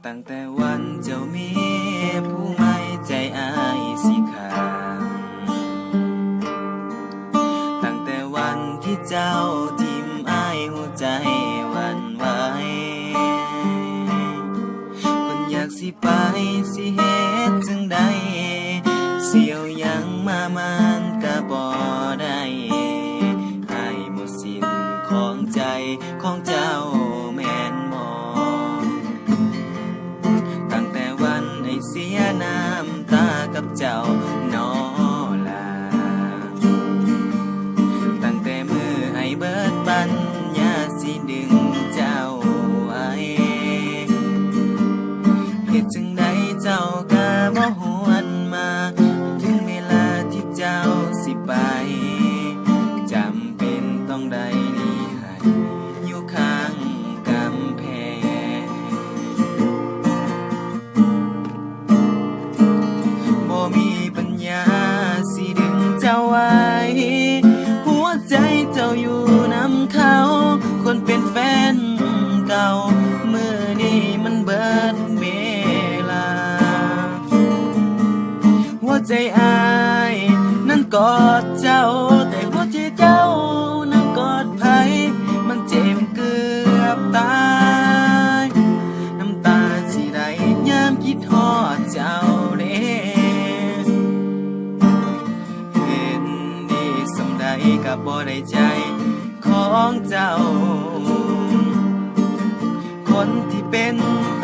ตั้งแต่วันเจ้ามีผู้ไม่ใจอ้ายสิขาดตั้งแต่วันที่เจ้าทิ่มอ้ายหัวใจหวั่นไหวคนอยากสิไปสิเฮ็ดจั่งใดเสียวยังมามันก็บ่ได้ให้หมดสิ้นของใจของเจ้าแม่นบ่เสียน้ำตากับเจ้าน้อลาตั้งแต่มือให้เบิดปัญญาสิดึงเจ้าไว้เฮ็ดจังใดเจ้าก็บ่หวนมาถึงเวลาที่เจ้าสิไปจำเป็นต้องได้หนีให้อยู่ข้างกำแพงมีปัญญาสิดึงเจ้าไว้หัวใจเจ้าอยู่นำเขาคนเป็นแฟนเก่ามื้อนี้มันเบิดเวลาหัวใจอ้ายนั้นกอดเจ้าแต่หัวใจเจ้านั้นกอดไผมันเจ็บเกือบตายน้ำตาสิไหลยามคิดฮอดเจ้าเด้กับบ่ได้ใจของเจ้าคนที่เป็นแฟ